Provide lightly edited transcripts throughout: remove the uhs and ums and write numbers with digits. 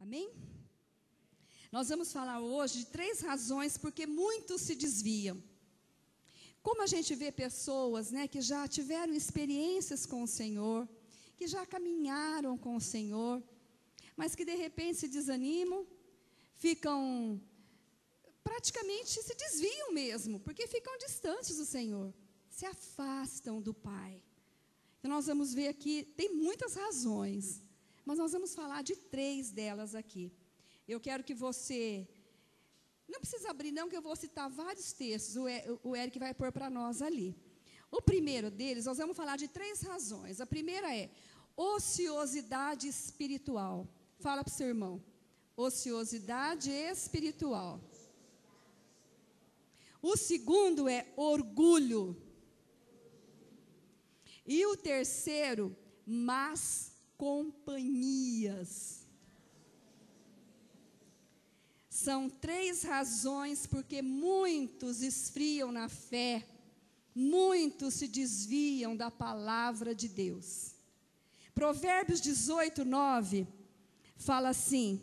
Amém? Nós vamos falar hoje de 3 razões porque muitos se desviam. Como a gente vê pessoas, né, que já tiveram experiências com o Senhor, que já caminharam com o Senhor, mas que de repente se desanimam, ficam, praticamente se desviam mesmo, porque ficam distantes do Senhor, se afastam do Pai. Então nós vamos ver aqui, tem muitas razões, mas nós vamos falar de 3 delas aqui. Eu quero que você, não precisa abrir não, que eu vou citar vários textos, o Eric vai pôr para nós ali. O primeiro deles, nós vamos falar de 3 razões. A primeira é ociosidade espiritual. Fala para o seu irmão. Ociosidade espiritual. O segundo é orgulho. E o terceiro, más companhias. São 3 razões porque muitos esfriam na fé, muitos se desviam da palavra de Deus. Provérbios 18, 9, fala assim: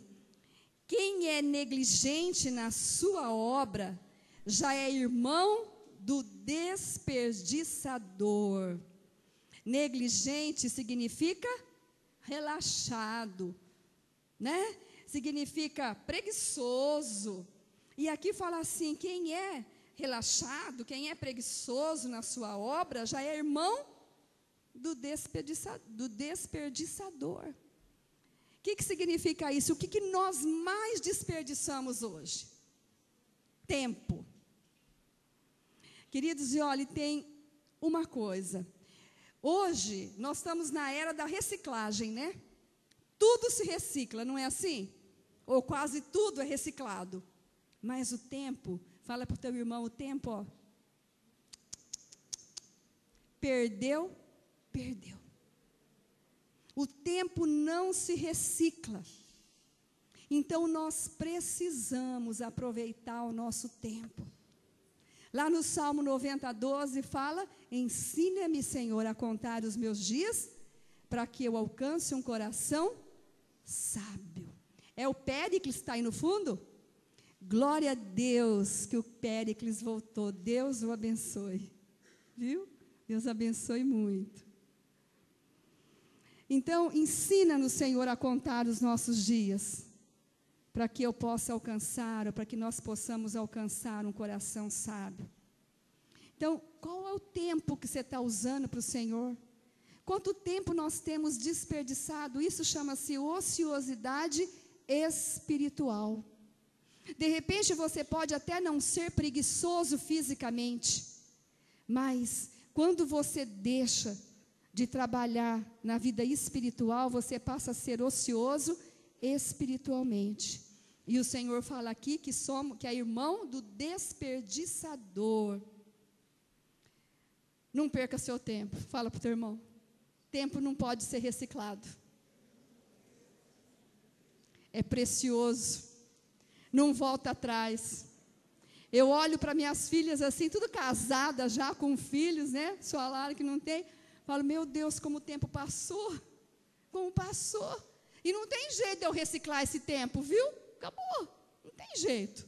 quem é negligente na sua obra, já é irmão do desperdiçador. Negligente significa relaxado, né? Significa preguiçoso. E aqui fala assim, quem é relaxado, quem é preguiçoso na sua obra, já é irmão do desperdiçador. O que significa isso? O que nós mais desperdiçamos hoje? Tempo. Queridos, e olha, tem uma coisa. Hoje, nós estamos na era da reciclagem, né? Tudo se recicla, não é assim? Ou quase tudo é reciclado. Mas o tempo, fala para o teu irmão, o tempo, ó, perdeu. O tempo não se recicla. Então, nós precisamos aproveitar o nosso tempo. Lá no Salmo 90, 12, fala: ensina-me, Senhor, a contar os meus dias, para que eu alcance um coração sábio. É o Péricles que está aí no fundo? Glória a Deus que o Péricles voltou. Deus o abençoe. Viu? Deus abençoe muito. Então, ensina-nos, Senhor, a contar os nossos dias, para que eu possa alcançar, ou para que nós possamos alcançar um coração sábio. Então, qual é o tempo que você está usando para o Senhor? Quanto tempo nós temos desperdiçado? Isso chama-se ociosidade espiritual. De repente, você pode até não ser preguiçoso fisicamente, mas quando você deixa de trabalhar na vida espiritual, você passa a ser ocioso espiritualmente. E o Senhor fala aqui que é irmão do desperdiçador. Não perca seu tempo. Fala para o teu irmão. Tempo não pode ser reciclado. É precioso. Não volta atrás. Eu olho para minhas filhas assim, tudo casadas já, com filhos, né? Sua Lara que não tem. Falo, meu Deus, como o tempo passou. Como passou. E não tem jeito de eu reciclar esse tempo, viu? Acabou. Não tem jeito.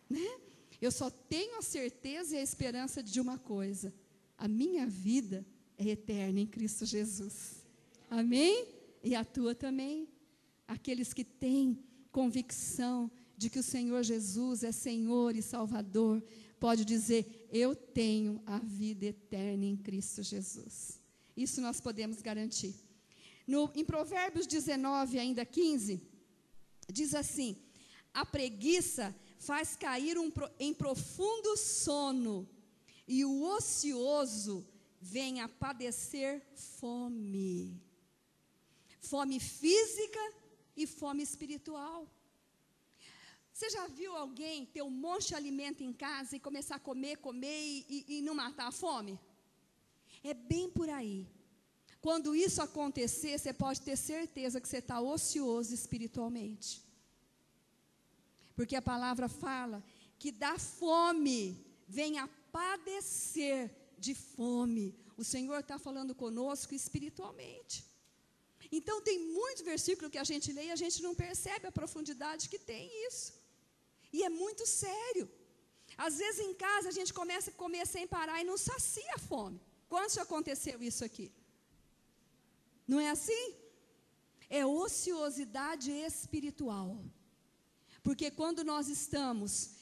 Né? Eu só tenho a certeza e a esperança de uma coisa. A minha vida é eterna em Cristo Jesus. Amém? E a tua também. Aqueles que têm convicção de que o Senhor Jesus é Senhor e Salvador, pode dizer, eu tenho a vida eterna em Cristo Jesus. Isso nós podemos garantir. Em Provérbios 19, ainda 15, diz assim, a preguiça faz cair em profundo sono, e o ocioso vem a padecer fome. Fome física e fome espiritual. Você já viu alguém ter um monte de alimento em casa e começar a comer e não matar a fome? É bem por aí. Quando isso acontecer, você pode ter certeza que você está ocioso espiritualmente. Porque a palavra fala que da fome vem a padecer de fome. O Senhor está falando conosco espiritualmente. Então, tem muito versículo que a gente lê e a gente não percebe a profundidade que tem isso. E é muito sério. Às vezes, em casa, a gente começa a comer sem parar e não sacia a fome. Quando já aconteceu isso aqui? Não é assim? É ociosidade espiritual. Porque quando nós estamos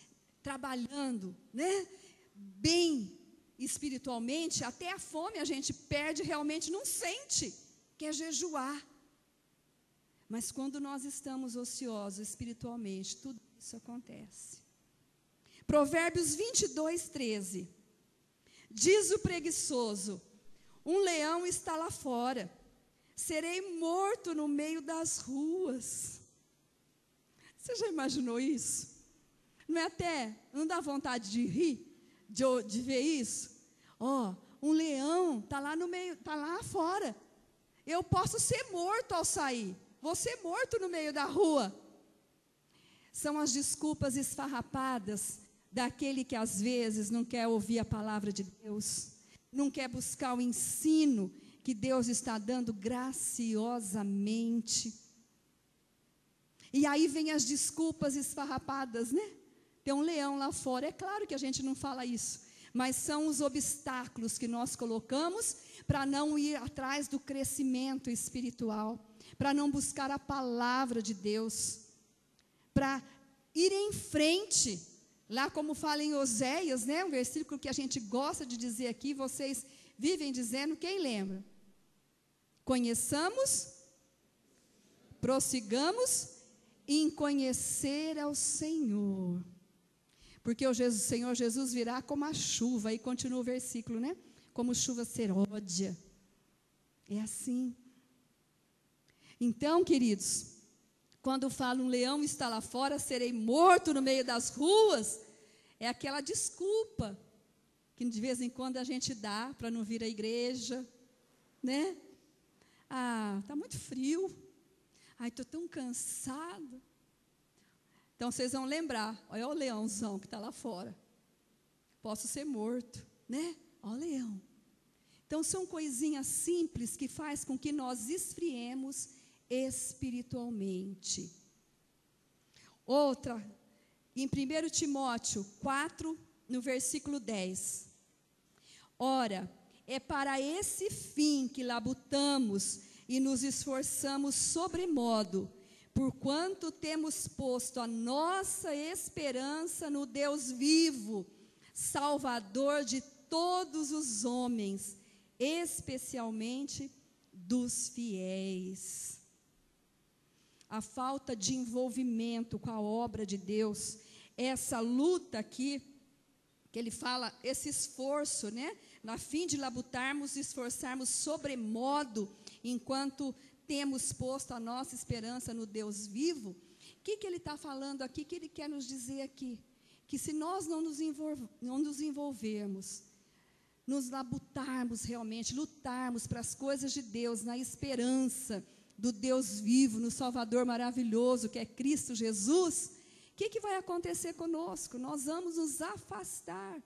trabalhando, né, bem espiritualmente, até a fome a gente perde, realmente não sente, quer jejuar. Mas quando nós estamos ociosos espiritualmente, tudo isso acontece. Provérbios 22:13. Diz o preguiçoso: um leão está lá fora, serei morto no meio das ruas. Você já imaginou isso? Não é até, não dá vontade de rir, de ver isso? Um leão está lá no meio, está lá fora. Eu posso ser morto ao sair. Vou ser morto no meio da rua. São as desculpas esfarrapadas daquele que às vezes não quer ouvir a palavra de Deus, não quer buscar o ensino que Deus está dando graciosamente. E aí vem as desculpas esfarrapadas, né? Tem um leão lá fora. É claro que a gente não fala isso, mas são os obstáculos que nós colocamos para não ir atrás do crescimento espiritual, para não buscar a palavra de Deus, para ir em frente. Lá como fala em Oséias, né, um versículo que a gente gosta de dizer aqui, vocês vivem dizendo, quem lembra? Conheçamos, prossigamos em conhecer ao Senhor. Porque o Senhor Jesus virá como a chuva, aí continua o versículo, né? Como chuva seródia. É assim. Então, queridos, quando fala um leão está lá fora, serei morto no meio das ruas, é aquela desculpa que de vez em quando a gente dá para não vir à igreja, né? Está muito frio. Estou tão cansado. Então, vocês vão lembrar, olha o leãozão que está lá fora. Posso ser morto, né? Olha o leão. Então, são coisinhas simples que faz com que nós esfriemos espiritualmente. Outra, em 1 Timóteo 4, no versículo 10. Ora, é para esse fim que labutamos e nos esforçamos sobremodo, porquanto temos posto a nossa esperança no Deus vivo, Salvador de todos os homens, especialmente dos fiéis. A falta de envolvimento com a obra de Deus, essa luta aqui, que ele fala, esse esforço, né? Na fim de labutarmos e esforçarmos sobremodo, enquanto temos posto a nossa esperança no Deus vivo. O que ele está falando aqui? O que ele quer nos dizer aqui? Que se nós não nos envolvermos, nos labutarmos realmente, lutarmos para as coisas de Deus, na esperança do Deus vivo, no Salvador maravilhoso, que é Cristo Jesus, o que vai acontecer conosco? Nós vamos nos afastar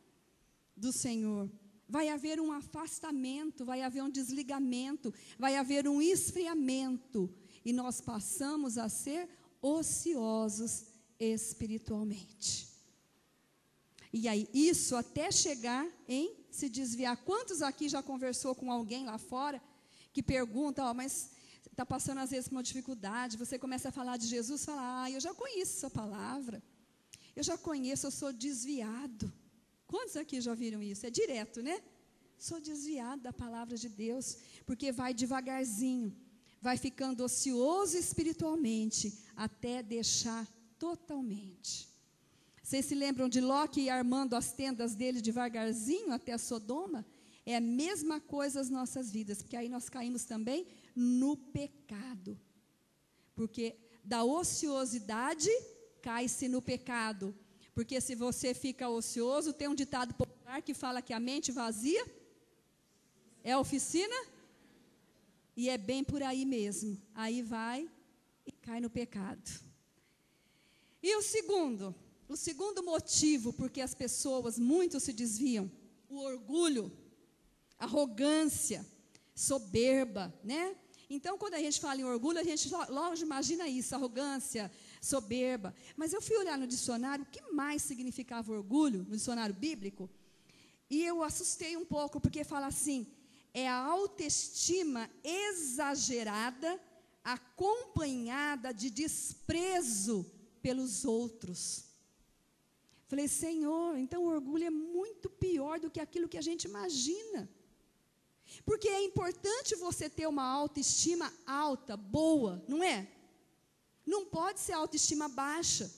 do Senhor. Vai haver um afastamento, vai haver um desligamento, vai haver um esfriamento, e nós passamos a ser ociosos espiritualmente. E aí, isso até chegar em se desviar. Quantos aqui já conversou com alguém lá fora, que pergunta, mas está passando às vezes por uma dificuldade, você começa a falar de Jesus, fala, eu já conheço essa palavra, eu já conheço, eu sou desviado. Quantos aqui já viram isso? É direto, né? Sou desviado da palavra de Deus, porque vai devagarzinho, vai ficando ocioso espiritualmente, até deixar totalmente. Vocês se lembram de Ló que ia armando as tendas dele devagarzinho até Sodoma? É a mesma coisa as nossas vidas, porque aí nós caímos também no pecado. Porque da ociosidade cai-se no pecado. Porque se você fica ocioso, tem um ditado popular que fala que a mente vazia é a oficina, e é bem por aí mesmo. Aí vai e cai no pecado. E o segundo motivo por que as pessoas muito se desviam, o orgulho, arrogância, soberba, né? Então, quando a gente fala em orgulho, a gente logo imagina isso, arrogância, soberba. Mas eu fui olhar no dicionário, o que mais significava orgulho, no dicionário bíblico, e eu assustei um pouco, porque fala assim, é a autoestima exagerada, acompanhada de desprezo pelos outros. Falei, Senhor, então o orgulho é muito pior do que aquilo que a gente imagina. Porque é importante você ter uma autoestima alta, boa, não é? Não pode ser autoestima baixa.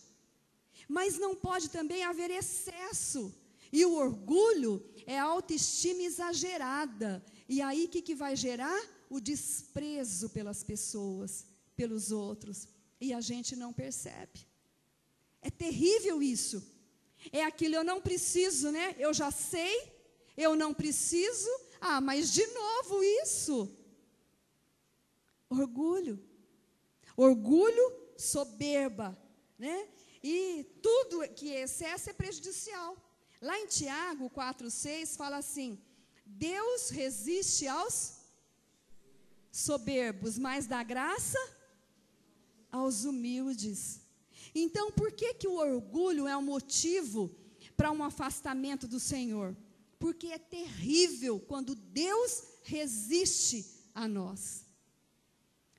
Mas não pode também haver excesso. E o orgulho é autoestima exagerada. E aí o que vai gerar? O desprezo pelas pessoas, pelos outros. E a gente não percebe. É terrível isso. É aquilo, eu não preciso, né? Eu já sei, eu não preciso. Ah, mas de novo isso. Orgulho. Orgulho, soberba, né? E tudo que é excesso é prejudicial. Lá em Tiago 4,6 fala assim, Deus resiste aos soberbos, mas dá graça aos humildes. Então, por que o orgulho é um motivo para um afastamento do Senhor? Porque é terrível quando Deus resiste a nós.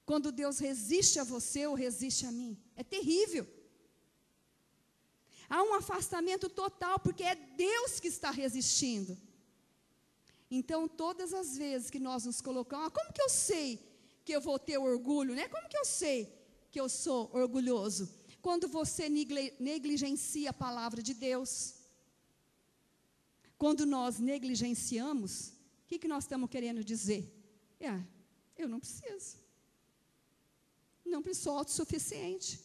Quando Deus resiste a você ou resiste a mim. É terrível. Há um afastamento total, porque é Deus que está resistindo. Então, todas as vezes que nós nos colocamos, como que eu sei que eu vou ter orgulho, né? Como que eu sei que eu sou orgulhoso? Quando você negligencia a palavra de Deus. Quando nós negligenciamos, o que nós estamos querendo dizer? Eu não preciso. Não sou autossuficiente.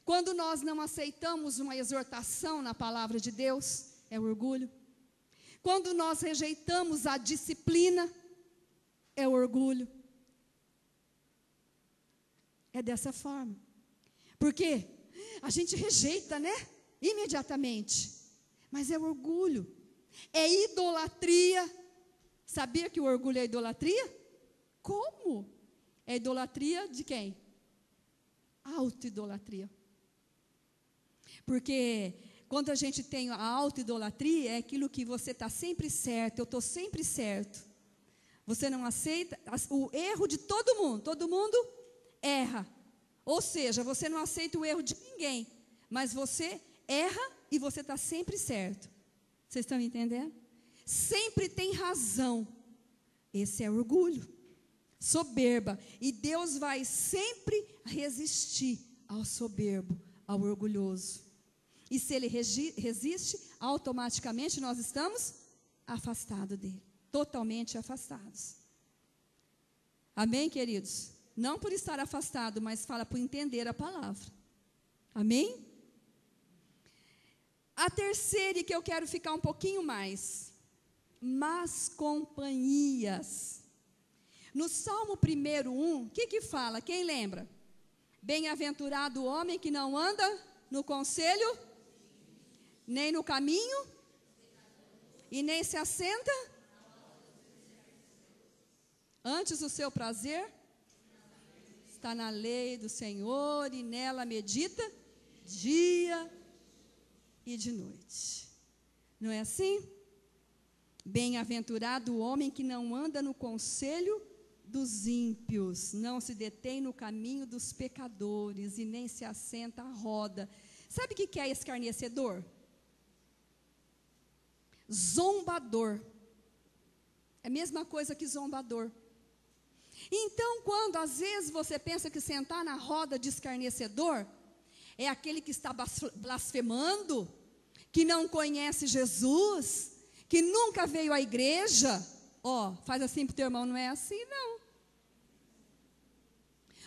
Quando nós não aceitamos uma exortação na palavra de Deus, é orgulho. Quando nós rejeitamos a disciplina, é orgulho. É dessa forma. Porque a gente rejeita, né? Imediatamente. Mas é orgulho. É idolatria. Sabia que o orgulho é idolatria? Como? É idolatria de quem? Autoidolatria. Porque quando a gente tem a autoidolatria, é aquilo que você está sempre certo, eu estou sempre certo. Você não aceita o erro de todo mundo erra. Ou seja, você não aceita o erro de ninguém, mas você erra e você está sempre certo. Vocês estão entendendo? Sempre tem razão. Esse é orgulho, soberba. E Deus vai sempre resistir ao soberbo, ao orgulhoso. E se ele resiste, automaticamente nós estamos afastados dele. Totalmente afastados. Amém, queridos? Não por estar afastado, mas fala por entender a palavra. Amém? A terceira, que eu quero ficar um pouquinho mais. Más companhias. No Salmo 1:1, o que fala? Quem lembra? Bem-aventurado o homem que não anda no conselho, nem no caminho, e nem se assenta. Antes o seu prazer está na lei do Senhor, e nela medita dia e de noite. Não é assim? Bem-aventurado o homem que não anda no conselho dos ímpios, não se detém no caminho dos pecadores e nem se assenta à roda. Sabe o que é escarnecedor? Zombador. É a mesma coisa que zombador. Então, quando às vezes você pensa que sentar na roda de escarnecedor é aquele que está blasfemando, que não conhece Jesus, que nunca veio à igreja, faz assim para o teu irmão, não é assim não.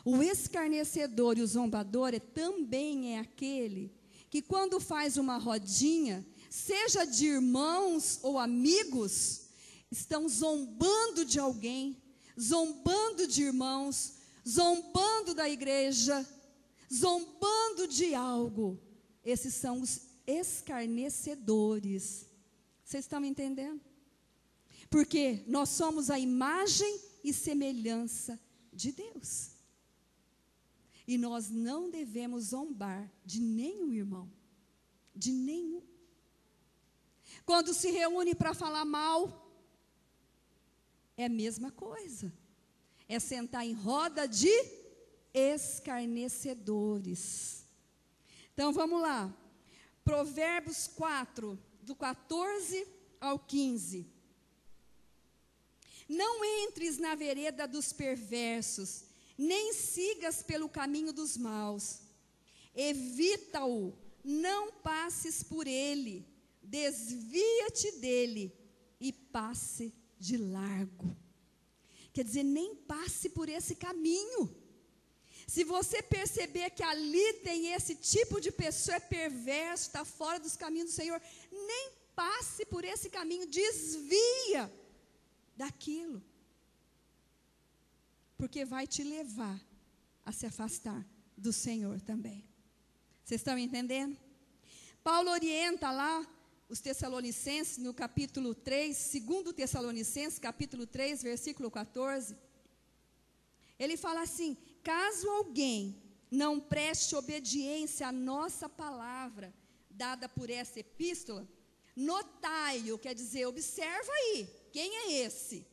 O escarnecedor e o zombador também é aquele que quando faz uma rodinha, seja de irmãos ou amigos, estão zombando de alguém, zombando de irmãos, zombando da igreja, zombando de algo. Esses são os escarnecedores. Vocês estão me entendendo? Porque nós somos a imagem e semelhança de Deus. E nós não devemos zombar de nenhum irmão, de nenhum. Quando se reúne para falar mal, é a mesma coisa. É sentar em roda de escarnecedores. Então vamos lá. Provérbios 4, do 14 ao 15. Não entres na vereda dos perversos, nem sigas pelo caminho dos maus. Evita-o, não passes por ele. Desvia-te dele e passe de largo. Quer dizer, nem passe por esse caminho. Se você perceber que ali tem esse tipo de pessoa, é perverso, está fora dos caminhos do Senhor, nem passe por esse caminho, desvia daquilo. Porque vai te levar a se afastar do Senhor também. Vocês estão entendendo? Paulo orienta lá os Tessalonicenses, no capítulo 3, 2 Tessalonicenses, capítulo 3, versículo 14. Ele fala assim: caso alguém não preste obediência à nossa palavra, dada por essa epístola, notai-o, quer dizer, observa aí, quem é esse?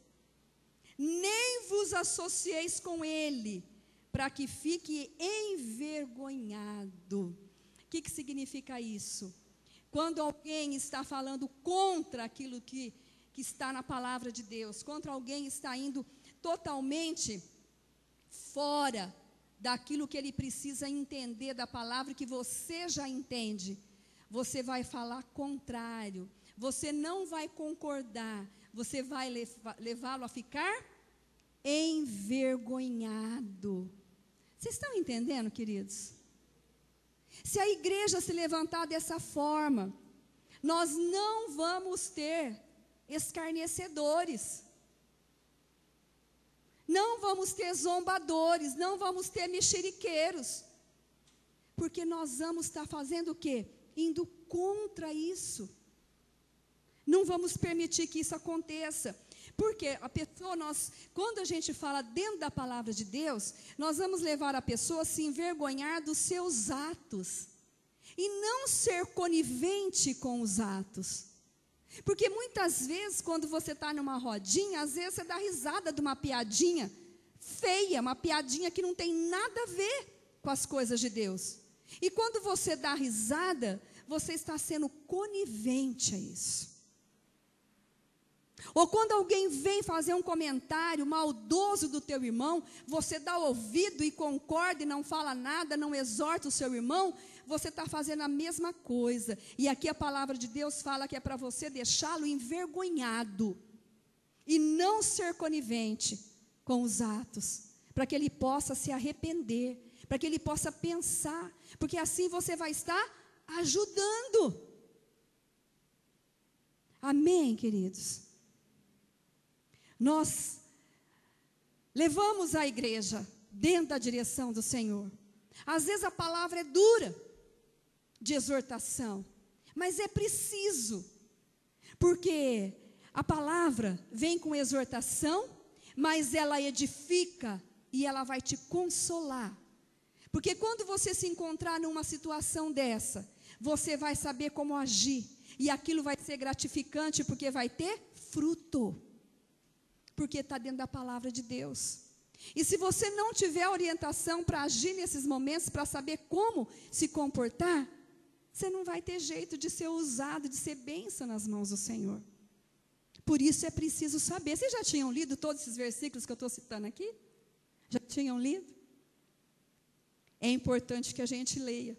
Nem vos associeis com ele, para que fique envergonhado. O que significa isso? Quando alguém está falando contra aquilo que está na palavra de Deus, contra alguém está indo totalmente fora daquilo que ele precisa entender da palavra, que você já entende, você vai falar contrário, você não vai concordar, você vai levá-lo a ficar envergonhado. Vocês estão entendendo, queridos? Se a igreja se levantar dessa forma, nós não vamos ter escarnecedores, não vamos ter zombadores, não vamos ter mexeriqueiros, porque nós vamos estar fazendo o quê? Indo contra isso. Não vamos permitir que isso aconteça. Porque a pessoa, quando a gente fala dentro da palavra de Deus, nós vamos levar a pessoa a se envergonhar dos seus atos. E não ser conivente com os atos. Porque muitas vezes, quando você está numa rodinha, às vezes você dá risada de uma piadinha feia, uma piadinha que não tem nada a ver com as coisas de Deus. E quando você dá risada, você está sendo conivente a isso. Ou quando alguém vem fazer um comentário maldoso do teu irmão, você dá ouvido e concorda e não fala nada, não exorta o seu irmão, você está fazendo a mesma coisa. E aqui a palavra de Deus fala que é para você deixá-lo envergonhado e não ser conivente com os atos, para que ele possa se arrepender, para que ele possa pensar, porque assim você vai estar ajudando. Amém, queridos? Nós levamos a igreja dentro da direção do Senhor. Às vezes a palavra é dura, de exortação, mas é preciso, porque a palavra vem com exortação, mas ela edifica e ela vai te consolar. Porque quando você se encontrar numa situação dessa, você vai saber como agir, e aquilo vai ser gratificante, porque vai ter fruto. Porque está dentro da palavra de Deus. E se você não tiver orientação para agir nesses momentos, para saber como se comportar, você não vai ter jeito de ser usado, de ser bênção nas mãos do Senhor. Por isso é preciso saber. Vocês já tinham lido todos esses versículos que eu estou citando aqui? Já tinham lido? É importante que a gente leia.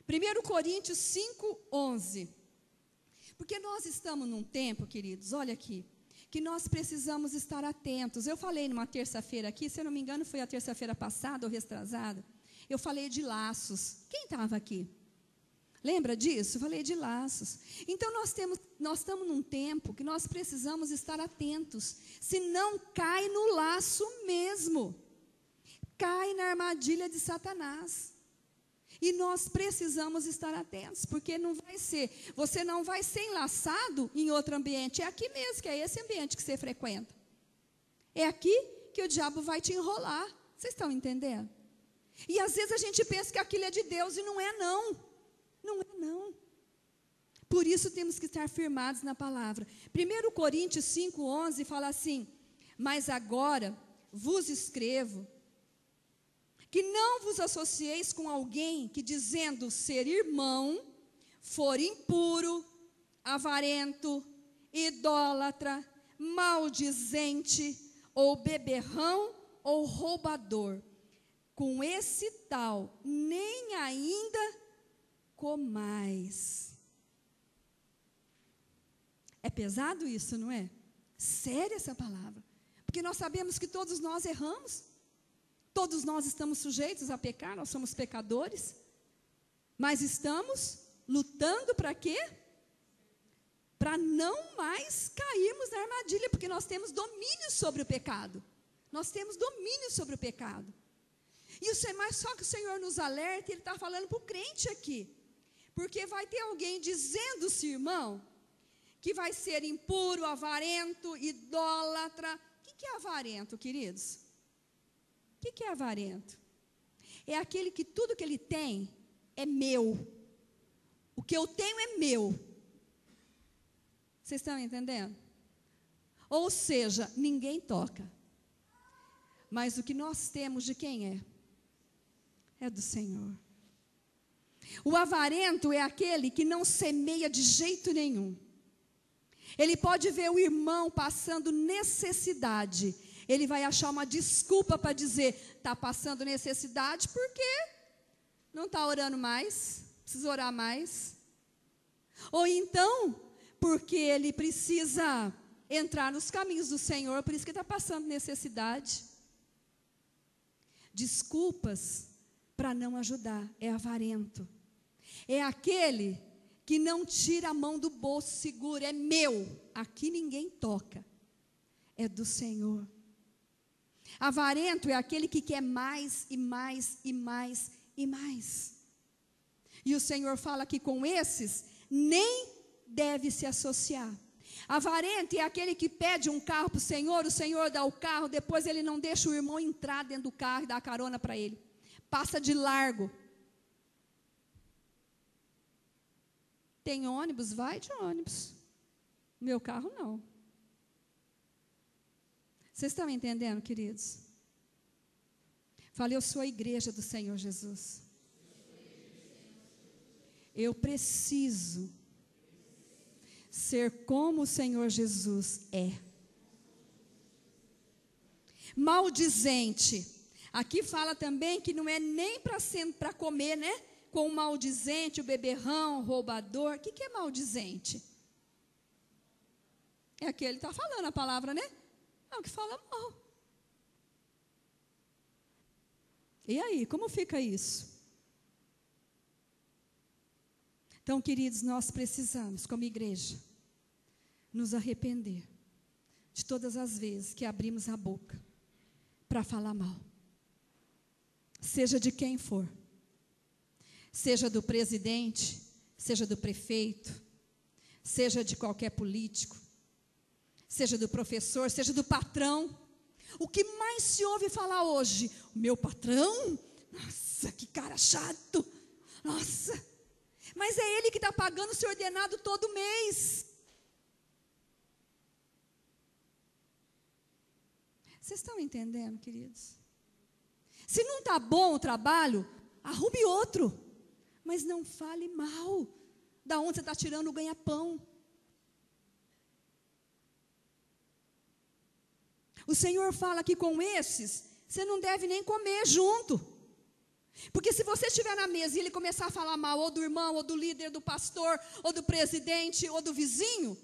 1 Coríntios 5:11. Porque nós estamos num tempo, queridos, olha aqui, que nós precisamos estar atentos. Eu falei numa terça-feira aqui, se eu não me engano foi a terça-feira passada ou retrasada, eu falei de laços. Quem estava aqui? Lembra disso? Eu falei de laços. Então nós estamos num tempo que nós precisamos estar atentos, senão cai no laço mesmo, cai na armadilha de Satanás. E nós precisamos estar atentos, porque você não vai ser enlaçado em outro ambiente, é aqui mesmo, que é esse ambiente que você frequenta. É aqui porque o diabo vai te enrolar. Vocês estão entendendo? E às vezes a gente pensa que aquilo é de Deus e não é não. Não é não. Por isso temos que estar firmados na palavra. 1 Coríntios 5:11 fala assim: mas agora vos escrevo que não vos associeis com alguém que, dizendo ser irmão, for impuro, avarento, idólatra, maldizente, ou beberrão, ou roubador. Com esse tal, nem ainda comais. É pesado isso, não é? Séria essa palavra. Porque nós sabemos que todos nós erramos. Todos nós estamos sujeitos a pecar, nós somos pecadores. Mas estamos lutando para quê? Para não mais cairmos na armadilha, porque nós temos domínio sobre o pecado. Nós temos domínio sobre o pecado. Mas só que o Senhor nos alerta, Ele está falando para o crente aqui. Porque vai ter alguém dizendo-se irmão, que vai ser impuro, avarento, idólatra. O que é avarento, queridos? O que é avarento? É aquele que tudo que ele tem é meu. O que eu tenho é meu. Vocês estão entendendo? Ou seja, ninguém toca. Mas o que nós temos de quem é? É do Senhor. O avarento é aquele que não semeia de jeito nenhum. Ele pode ver o irmão passando necessidade. Ele vai achar uma desculpa para dizer, está passando necessidade porque não está orando mais, precisa orar mais. Ou então, porque ele precisa entrar nos caminhos do Senhor, por isso que está passando necessidade. Desculpas para não ajudar, é avarento. É aquele que não tira a mão do bolso, segura, é meu, aqui ninguém toca, é do Senhor. Avarento é aquele que quer mais e mais e mais e mais. E o Senhor fala que com esses nem deve se associar. Avarento é aquele que pede um carro para o Senhor dá o carro, depois ele não deixa o irmão entrar dentro do carro e dar carona para ele. Passa de largo. Tem ônibus? Vai de ônibus. Meu carro não. Vocês estão entendendo, queridos? Falei, eu sou a igreja do Senhor Jesus. Eu preciso ser como o Senhor Jesus é. Maldizente. Aqui fala também que não é nem para comer, né? Com o maldizente, o beberrão, o roubador. O que é maldizente? É aquele que está falando a palavra, né? É o que fala mal. E aí, como fica isso? Então, queridos, nós precisamos, como igreja, nos arrepender de todas as vezes que abrimos a boca para falar mal. Seja de quem for. Seja do presidente, seja do prefeito, seja de qualquer político, seja do professor, seja do patrão. O que mais se ouve falar hoje? O meu patrão? Nossa, que cara chato. Nossa, mas é ele que está pagando o seu ordenado todo mês. Vocês estão entendendo, queridos? Se não está bom o trabalho, arrume outro. Mas não fale mal. Da onde você está tirando o ganha-pão? O Senhor fala que com esses, você não deve nem comer junto. Porque se você estiver na mesa e ele começar a falar mal, ou do irmão, ou do líder, do pastor, ou do presidente, ou do vizinho,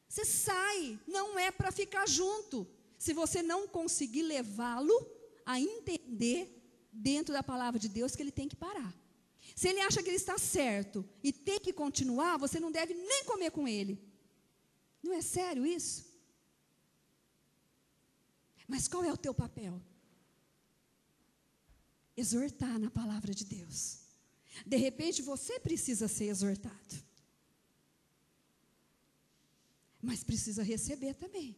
você sai, não é para ficar junto. Se você não conseguir levá-lo a entender, dentro da palavra de Deus, que ele tem que parar. Se ele acha que ele está certo e tem que continuar, você não deve nem comer com ele. Não é sério isso? Mas qual é o teu papel? Exortar na palavra de Deus. De repente você precisa ser exortado. Mas precisa receber também.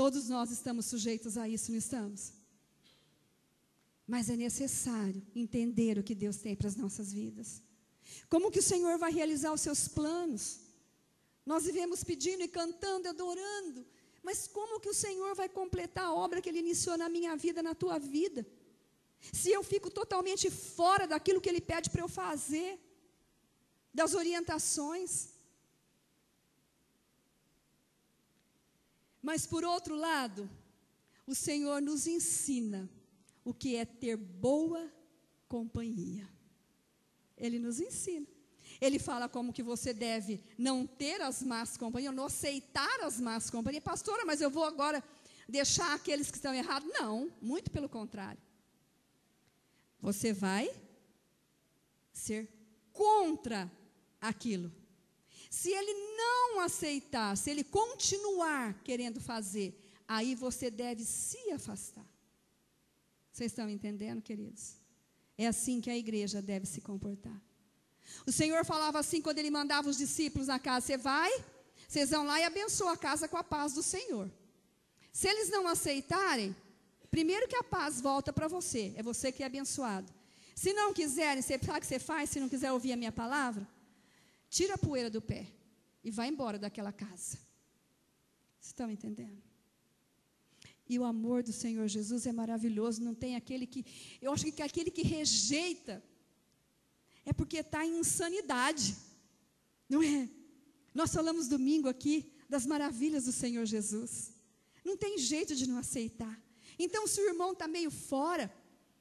Todos nós estamos sujeitos a isso, não estamos? Mas é necessário entender o que Deus tem para as nossas vidas. Como que o Senhor vai realizar os seus planos? Nós vivemos pedindo e cantando, adorando, mas como que o Senhor vai completar a obra que Ele iniciou na minha vida, na tua vida? Se eu fico totalmente fora daquilo que Ele pede para eu fazer, das orientações. Mas por outro lado, o Senhor nos ensina o que é ter boa companhia. Ele nos ensina. Ele fala como que você deve não ter as más companhias, não aceitar as más companhias. Pastora, mas eu vou agora deixar aqueles que estão errados? Não, muito pelo contrário. Você vai ser contra aquilo. Se ele não aceitar, se ele continuar querendo fazer, aí você deve se afastar. Vocês estão entendendo, queridos? É assim que a igreja deve se comportar. O Senhor falava assim quando Ele mandava os discípulos na casa: vocês vão lá e abençoam a casa com a paz do Senhor. Se eles não aceitarem, primeiro que a paz volta para você, é você que é abençoado. Se não quiserem, você sabe o que você faz? Se não quiser ouvir a minha palavra, tira a poeira do pé e vai embora daquela casa. Vocês estão entendendo? E o amor do Senhor Jesus é maravilhoso. Não tem aquele que... Eu acho que aquele que rejeita é porque está em insanidade. Não é? Nós falamos domingo aqui das maravilhas do Senhor Jesus. Não tem jeito de não aceitar. Então, se o irmão está meio fora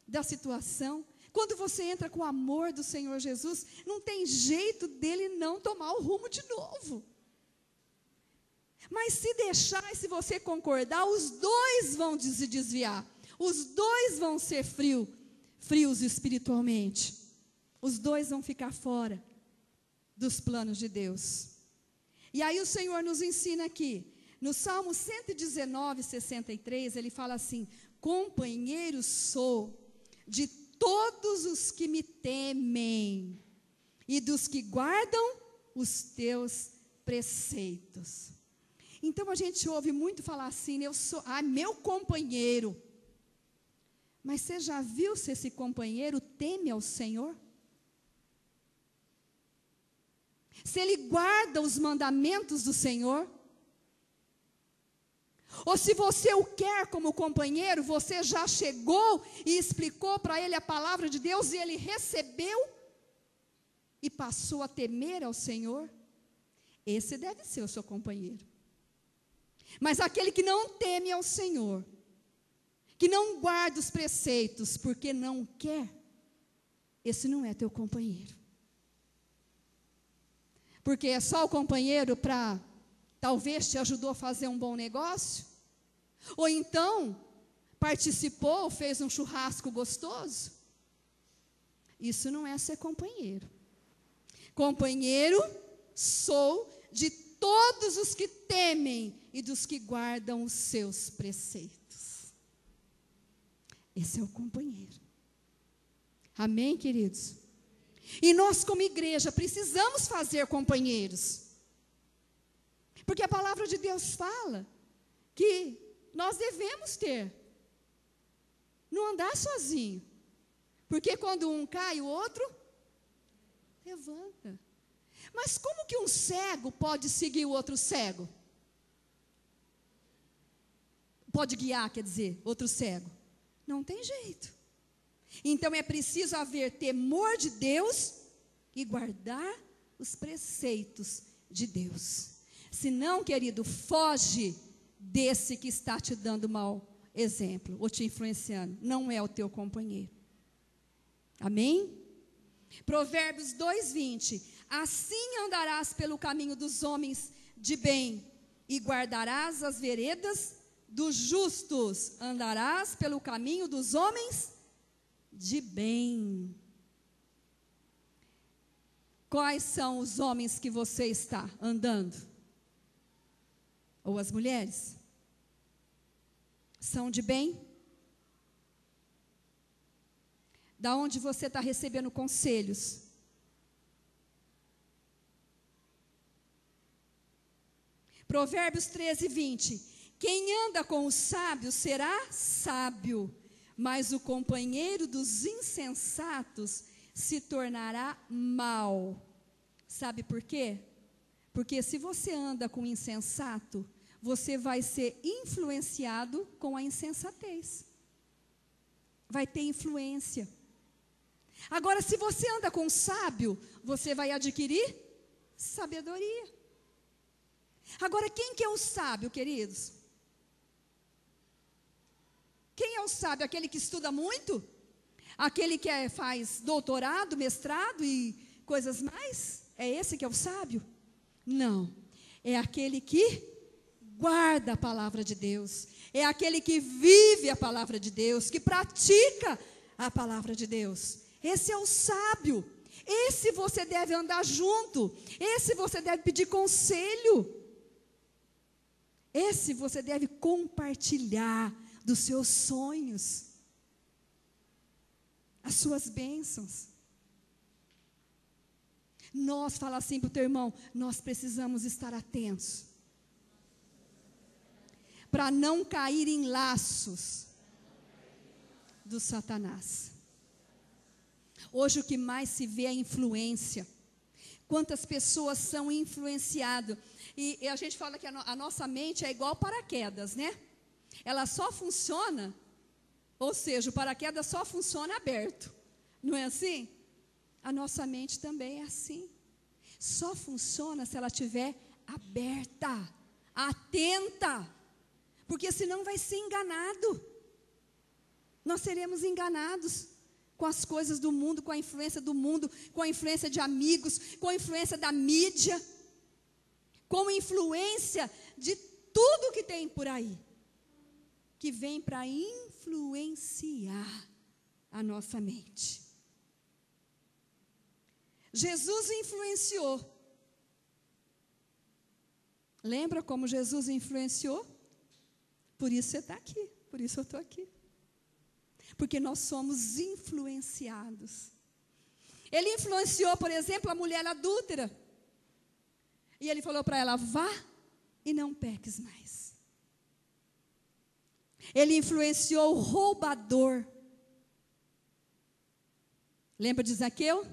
da situação, quando você entra com o amor do Senhor Jesus, não tem jeito dele não tomar o rumo de novo. Mas se deixar e se você concordar, os dois vão se desviar. Os dois vão ser frios espiritualmente. Os dois vão ficar fora dos planos de Deus. E aí o Senhor nos ensina aqui, no Salmo 119, 63, ele fala assim: companheiro sou de todos os que me temem e dos que guardam os teus preceitos. Então a gente ouve muito falar assim: eu sou meu companheiro. Mas você já viu se esse companheiro teme ao Senhor? Se ele guarda os mandamentos do Senhor? Ou se você o quer como companheiro, você já chegou e explicou para ele a palavra de Deus e ele recebeu e passou a temer ao Senhor? Esse deve ser o seu companheiro. Mas aquele que não teme ao Senhor, que não guarda os preceitos porque não quer, esse não é teu companheiro. Porque é só o companheiro para, talvez te ajudou a fazer um bom negócio, ou então participou, fez um churrasco gostoso. Isso não é ser companheiro. Companheiro sou de todos os que temem e dos que guardam os seus preceitos. Esse é o companheiro. Amém, queridos? E nós, como igreja, precisamos fazer companheiros. Porque a palavra de Deus fala que nós devemos ter. Não andar sozinho. Porque quando um cai, o outro levanta. Mas como que um cego pode seguir o outro cego? Pode guiar, quer dizer, outro cego? Não tem jeito. Então é preciso haver temor de Deus e guardar os preceitos de Deus. Senão, querido, foge desse que está te dando mau exemplo ou te influenciando. Não é o teu companheiro. Amém? Provérbios 2:20. Assim andarás pelo caminho dos homens de bem e guardarás as veredas dos justos. Andarás pelo caminho dos homens de bem. Quais são os homens que você está andando? Ou as mulheres? São de bem? Da onde você está recebendo conselhos? Provérbios 13:20. Quem anda com os sábios será sábio, mas o companheiro dos insensatos se tornará mau. Sabe por quê? Porque se você anda com insensato, você vai ser influenciado com a insensatez. Vai ter influência. Agora, se você anda com sábio, você vai adquirir sabedoria. Agora, quem que é o sábio, queridos? Quem é o sábio? Aquele que estuda muito? Aquele que faz doutorado, mestrado e coisas mais? É esse que é o sábio? Não. É aquele que guarda a palavra de Deus. É aquele que vive a palavra de Deus, que pratica a palavra de Deus. Esse é o sábio. Esse você deve andar junto. Esse você deve pedir conselho. Esse você deve compartilhar dos seus sonhos, as suas bênçãos. Nós, fala assim para o teu irmão, nós precisamos estar atentos para não cair em laços do Satanás. Hoje o que mais se vê é a influência. Quantas pessoas são influenciadas. E a gente fala que a nossa mente é igual paraquedas, né? Ela só funciona, ou seja, o paraquedas só funciona aberto. Não é assim? A nossa mente também é assim. Só funciona se ela estiver aberta, atenta. Porque senão vai ser enganado. Nós seremos enganados com as coisas do mundo, com a influência do mundo, com a influência de amigos, com a influência da mídia, com a influência de tudo que tem por aí, que vem para influenciar a nossa mente. Jesus influenciou. Lembra como Jesus influenciou? Por isso você está aqui, por isso eu estou aqui. Porque nós somos influenciados. Ele influenciou, por exemplo, a mulher adúltera. E ele falou para ela, vá e não peques mais. Ele influenciou o roubador. Lembra de Zaqueu?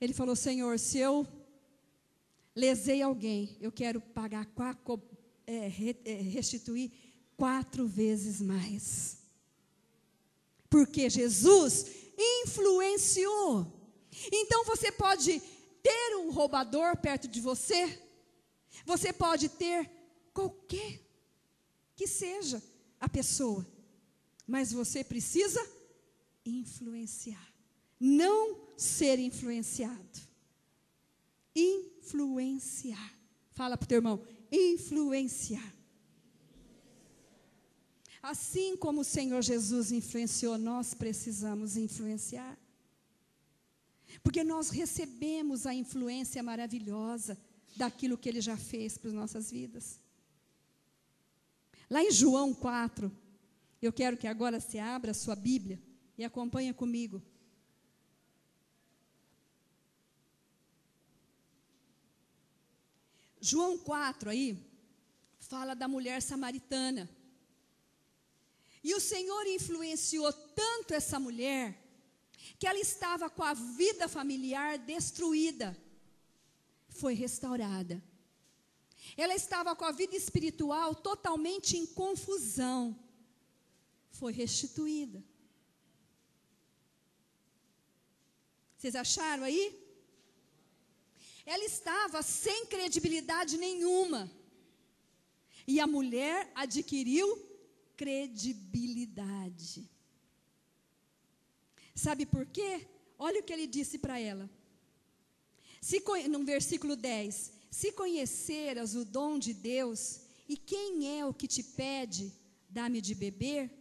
Ele falou, Senhor, se eu lesei alguém, eu quero pagar, restituir 4 vezes mais. Porque Jesus influenciou. Então você pode ter um roubador perto de você. Você pode ter qualquer que seja a pessoa. Mas você precisa influenciar. Não ser influenciado. Influenciar. Fala para o teu irmão, influenciar. Assim como o Senhor Jesus influenciou, nós precisamos influenciar. Porque nós recebemos a influência maravilhosa daquilo que Ele já fez para as nossas vidas. Lá em João 4, eu quero que agora você abra a sua Bíblia e acompanhe comigo. João 4 aí, fala da mulher samaritana. E o Senhor influenciou tanto essa mulher, que ela estava com a vida familiar destruída, foi restaurada. Ela estava com a vida espiritual totalmente em confusão, foi restituída. Vocês acharam aí? Ela estava sem credibilidade nenhuma, e a mulher adquiriu credibilidade. Sabe por quê? Olha o que ele disse para ela. No versículo 10. Se conheceras o dom de Deus, e quem é o que te pede, dá-me de beber,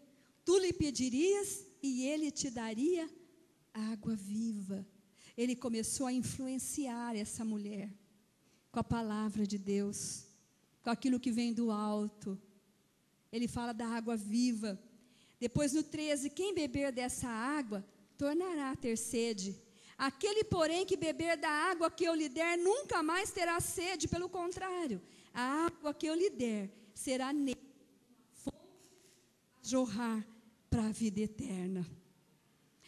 tu lhe pedirias e ele te daria água viva. Ele começou a influenciar essa mulher com a palavra de Deus, com aquilo que vem do alto. Ele fala da água viva. Depois no 13, quem beber dessa água, tornará a ter sede. Aquele, porém, que beber da água que eu lhe der, nunca mais terá sede, pelo contrário, a água que eu lhe der será nele jorrar para a vida eterna.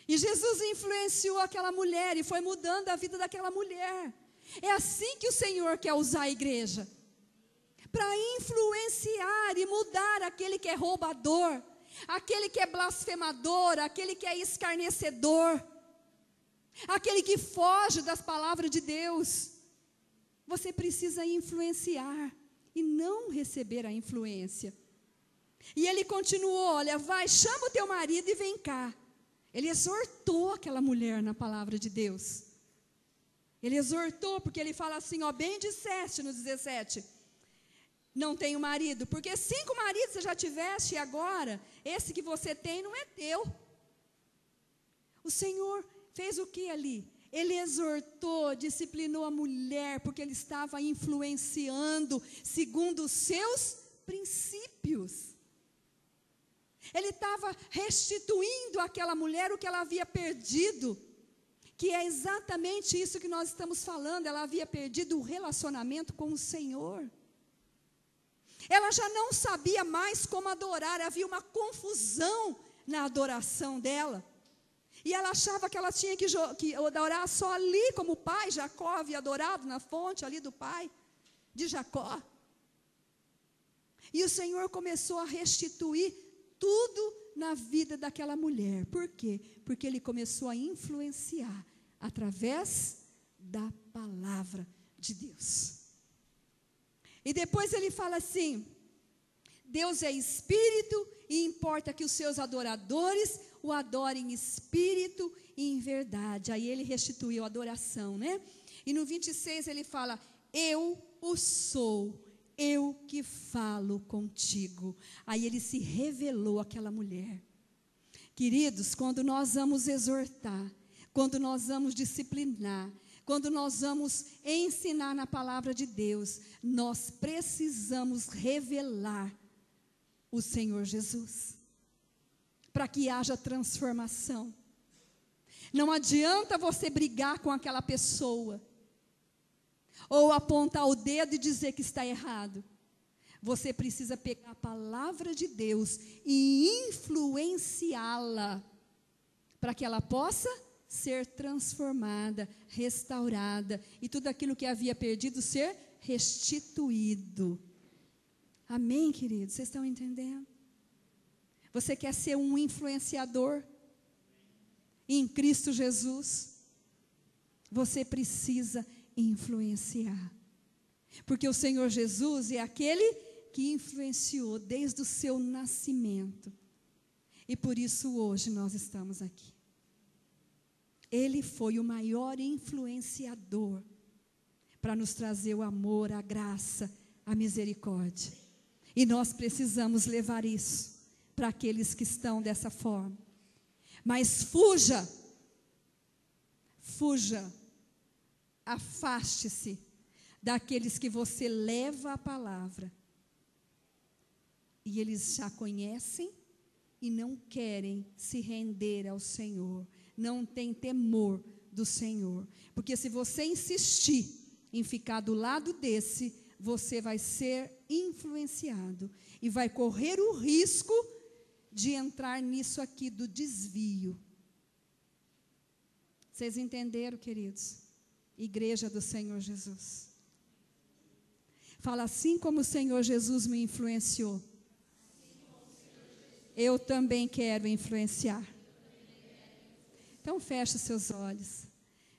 E Jesus influenciou aquela mulher e foi mudando a vida daquela mulher. É assim que o Senhor quer usar a igreja, para influenciar e mudar aquele que é roubador, aquele que é blasfemador, aquele que é escarnecedor, aquele que foge das palavras de Deus. Você precisa influenciar e não receber a influência. E ele continuou, olha, vai, chama o teu marido e vem cá. Ele exortou aquela mulher na palavra de Deus. Ele exortou, porque ele fala assim, ó, bem disseste no 17, não tenho marido, porque 5 maridos você já tiveste e agora, esse que você tem não é teu. O Senhor fez o que ali? Ele exortou, disciplinou a mulher, porque ele estava influenciando segundo os seus princípios. Ele estava restituindo àquela mulher o que ela havia perdido, que é exatamente isso que nós estamos falando. Ela havia perdido o relacionamento com o Senhor. Ela já não sabia mais como adorar, havia uma confusão na adoração dela. E ela achava que ela tinha que adorar só ali, como o pai Jacó havia adorado na fonte ali do pai de Jacó. E o Senhor começou a restituir tudo na vida daquela mulher. Por quê? Porque ele começou a influenciar através da palavra de Deus. E depois ele fala assim, Deus é espírito e importa que os seus adoradores o adorem em espírito e em verdade. Aí ele restituiu a adoração, né? E no 26 ele fala, eu o sou, eu que falo contigo. Aí ele se revelou àquela mulher. Queridos, quando nós vamos exortar, quando nós vamos disciplinar, quando nós vamos ensinar na palavra de Deus, nós precisamos revelar o Senhor Jesus, para que haja transformação. Não adianta você brigar com aquela pessoa, ou apontar o dedo e dizer que está errado. Você precisa pegar a palavra de Deus e influenciá-la, para que ela possa ser transformada, restaurada, e tudo aquilo que havia perdido ser restituído. Amém, queridos? Vocês estão entendendo? Você quer ser um influenciador em Cristo Jesus? Você precisa influenciar. Porque o Senhor Jesus é aquele que influenciou desde o seu nascimento. E por isso hoje nós estamos aqui. Ele foi o maior influenciador para nos trazer o amor, a graça, a misericórdia. E nós precisamos levar isso para aqueles que estão dessa forma. Mas fuja, afaste-se daqueles que você leva a palavra e eles já conhecem e não querem se render ao Senhor, não têm temor do Senhor, porque se você insistir em ficar do lado desse, você vai ser influenciado e vai correr o risco de entrar nisso aqui do desvio. Vocês entenderam, queridos? Igreja do Senhor Jesus. Fala, assim como o Senhor Jesus me influenciou, eu também quero influenciar. Então feche os seus olhos.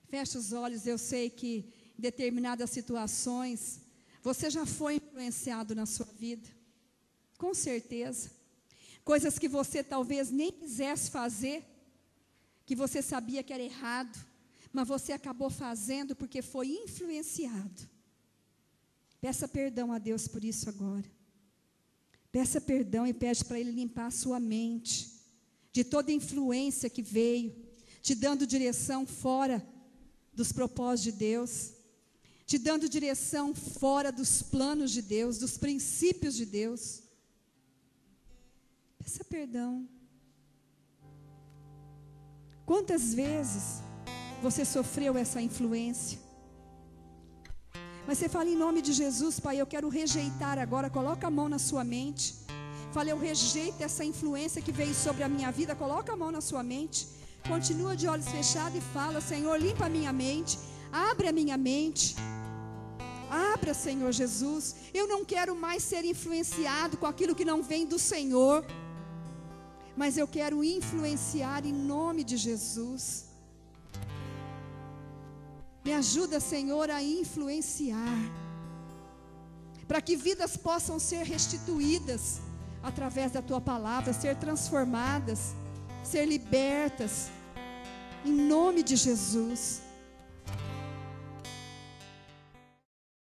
Feche os olhos. Eu sei que em determinadas situações você já foi influenciado na sua vida. Com certeza. Coisas que você talvez nem quisesse fazer, que você sabia que era errado, mas você acabou fazendo porque foi influenciado. Peça perdão a Deus por isso agora. Peça perdão e pede para Ele limpar a sua mente de toda influência que veio, te dando direção fora dos propósitos de Deus, te dando direção fora dos planos de Deus, dos princípios de Deus. Peça perdão. Quantas vezes você sofreu essa influência? Mas você fala, em nome de Jesus, Pai, eu quero rejeitar agora. Coloca a mão na sua mente. Fala, eu rejeito essa influência que veio sobre a minha vida. Coloca a mão na sua mente. Continua de olhos fechados e fala, Senhor, limpa a minha mente. Abre a minha mente. Abra, Senhor Jesus. Eu não quero mais ser influenciado com aquilo que não vem do Senhor, mas eu quero influenciar em nome de Jesus. Me ajuda, Senhor, a influenciar, para que vidas possam ser restituídas através da Tua palavra, ser transformadas, ser libertas, em nome de Jesus.